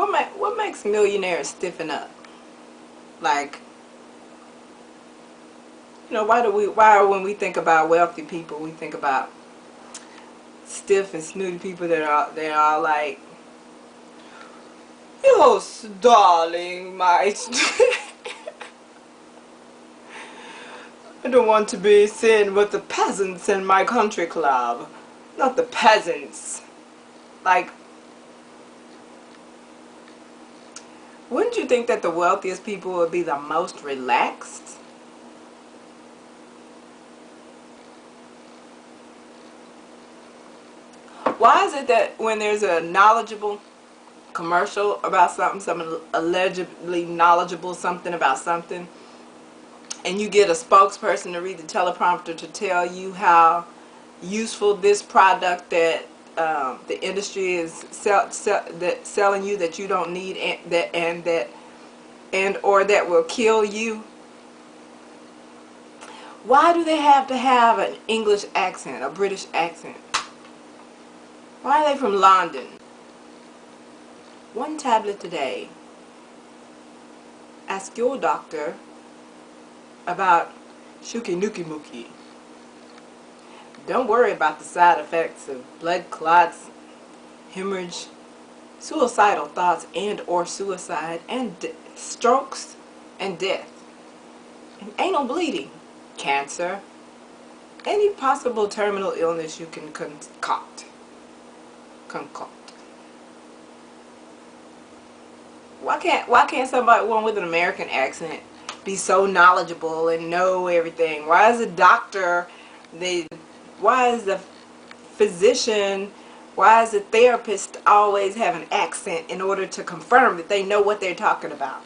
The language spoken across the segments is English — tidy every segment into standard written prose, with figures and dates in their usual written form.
What makes millionaires stiffen up? Like, you know, why when we think about wealthy people, we think about stiff and snooty people that are like, yes, darling, my I don't want to be seen with the peasants in my country club. Not the peasants. Like, wouldn't you think that the wealthiest people would be the most relaxed? Why is it that when there's a knowledgeable commercial about something, some allegedly knowledgeable something about something, and you get a spokesperson to read the teleprompter to tell you how useful this product that the industry is selling you that you don't need and or that will kill you? Why do they have to have an English accent, a British accent? Why are they from London? One tablet a day. Ask your doctor about shuki nuki muki. Don't worry about the side effects of blood clots, hemorrhage, suicidal thoughts and or suicide, and strokes and death, and anal bleeding, cancer, any possible terminal illness you can concoct. Why can't somebody, one with an American accent, be so knowledgeable and know everything? Why is a doctor, why is the physician, why is the therapist always have an accent in order to confirm that they know what they're talking about?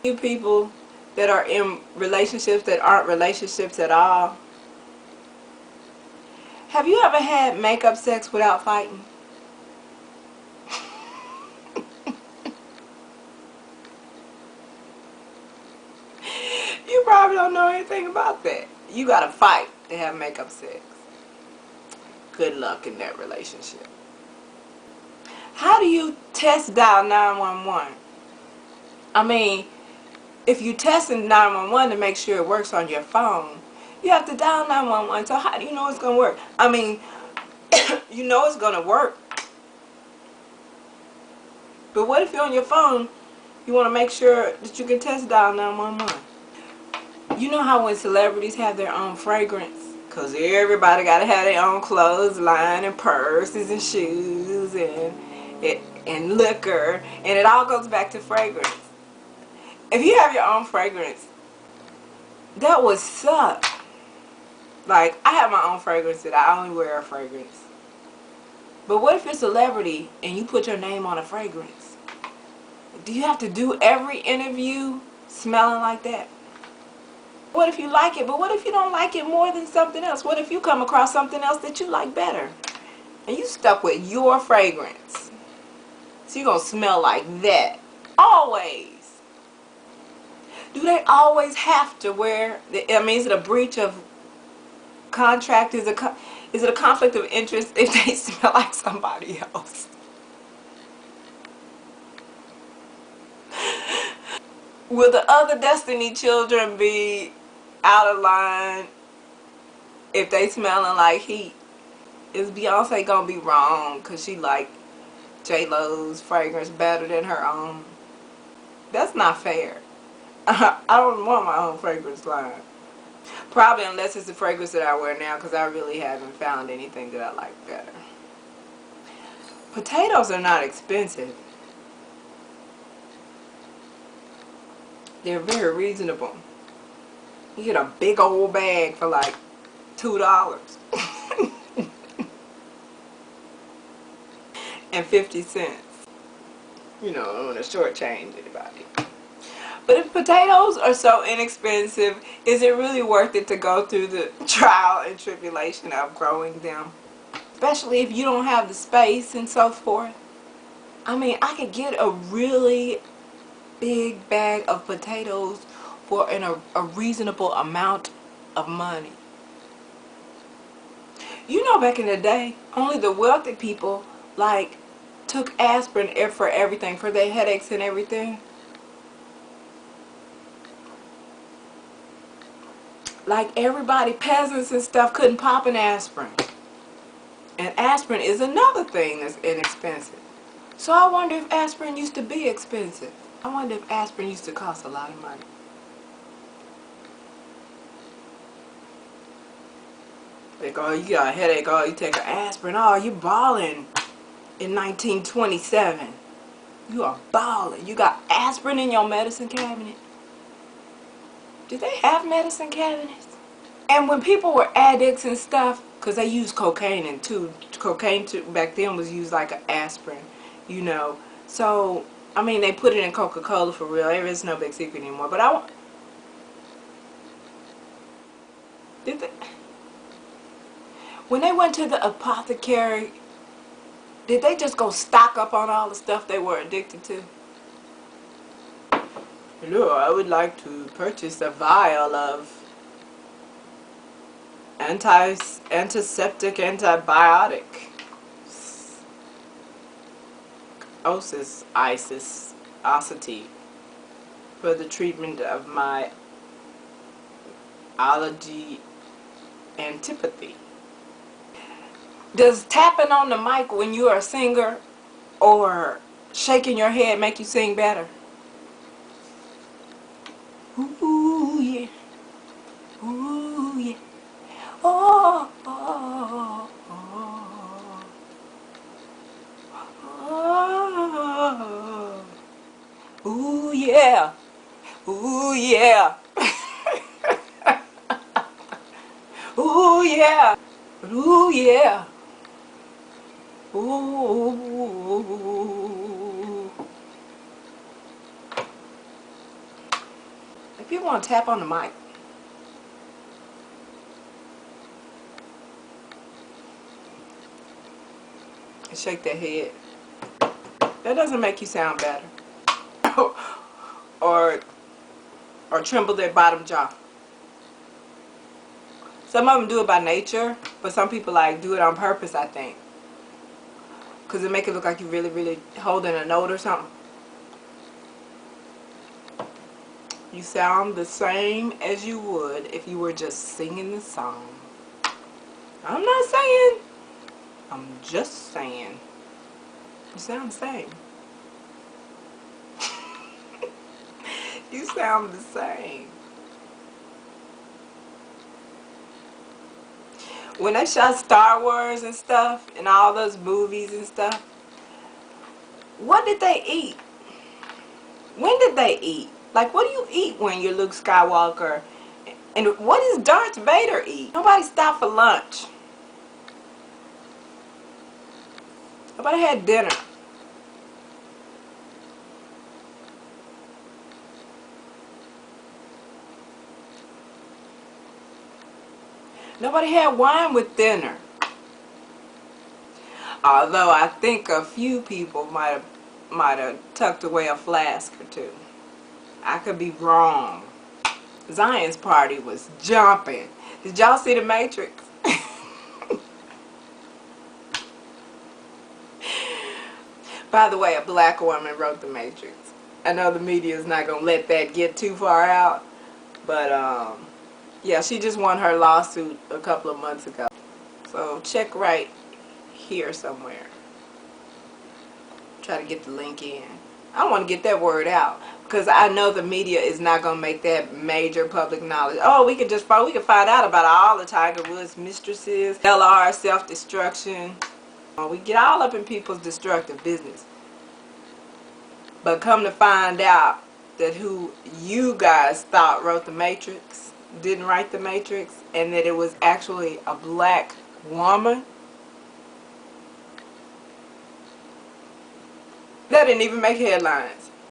You people that are in relationships that aren't relationships at all, have you ever had makeup sex without fighting? You probably don't know anything about that. You gotta fight to have makeup sex. Good luck in that relationship. How do you test dial 911? I mean, if you testing 911 to make sure it works on your phone, you have to dial 911. So how do you know it's gonna work? I mean, you know it's gonna work. But what if you're on your phone, you want to make sure that you can test dial 911? You know how when celebrities have their own fragrance? Because everybody got to have their own clothes line and purses and shoes and liquor. And it all goes back to fragrance. If you have your own fragrance, that would suck. Like, I have my own fragrance that I only wear a fragrance. But what if you're a celebrity and you put your name on a fragrance? Do you have to do every interview smelling like that? What if you like it, but what if you don't like it more than something else? What if you come across something else that you like better? And you stuck with your fragrance. So you're going to smell like that. Always. Do they always have to wear, I mean, is it a breach of contract? Is it a conflict of interest if they smell like somebody else? Will the other Destiny children be out of line if they smelling like heat? Is Beyonce gonna be wrong because she like J-Lo's fragrance better than her own? That's not fair. I don't want my own fragrance line. Probably, unless it's the fragrance that I wear now, because I really haven't found anything that I like better. Potatoes are not expensive. They're very reasonable. You get a big old bag for like $2 and 50 cents. You know, I don't want to shortchange anybody. But if potatoes are so inexpensive, is it really worth it to go through the trial and tribulation of growing them? Especially if you don't have the space and so forth. I mean, I could get a really big bag of potatoes for a reasonable amount of money. You know, back in the day, only the wealthy people like took aspirin for everything, for their headaches and everything. Like everybody, peasants and stuff, couldn't pop an aspirin. And aspirin is another thing that's inexpensive. So I wonder if aspirin used to be expensive. I wonder if aspirin used to cost a lot of money. Like, oh, you got a headache, oh, you take an aspirin, oh, you balling in 1927. You are balling. You got aspirin in your medicine cabinet. Did they have medicine cabinets? And when people were addicts and stuff, because they used cocaine and cocaine back then was used like an aspirin, you know. So, I mean, they put it in Coca-Cola for real. There is no big secret anymore. But did they, when they went to the apothecary, did they just go stock up on all the stuff they were addicted to? Hello, I would like to purchase a vial of antiseptic antibiotic. Osity for the treatment of my allergy antipathy. Does tapping on the mic when you're a singer or shaking your head make you sing better? Ooh yeah, ooh yeah, oh, oh, oh, oh, oh. Ooh yeah, ooh yeah, ooh yeah, ooh yeah, ooh. If you want to tap on the mic, and shake their head, that doesn't make you sound better. or tremble their bottom jaw. Some of them do it by nature, but some people like do it on purpose, I think, because it make it look like you're really, really holding a note or something. You sound the same as you would if you were just singing the song. I'm not saying, I'm just saying. You sound the same. You sound the same. When they shot Star Wars and stuff, and all those movies and stuff, what did they eat? When did they eat? Like, what do you eat when you're Luke Skywalker? And what does Darth Vader eat? Nobody stopped for lunch. Nobody had dinner. Nobody had wine with dinner. Although I think a few people might have tucked away a flask or two. I could be wrong. Zion's party was jumping. Did y'all see The Matrix? By the way, a black woman wrote The Matrix. I know the media is not going to let that get too far out. But, yeah, she just won her lawsuit a couple of months ago. So check right here somewhere. Try to get the link in. I want to get that word out, because I know the media is not going to make that major public knowledge. Oh, we can find out about all the Tiger Woods mistresses, LR, self-destruction. We get all up in people's destructive business. But come to find out that who you guys thought wrote The Matrix didn't write The Matrix, and that it was actually a black woman. That didn't even make headlines.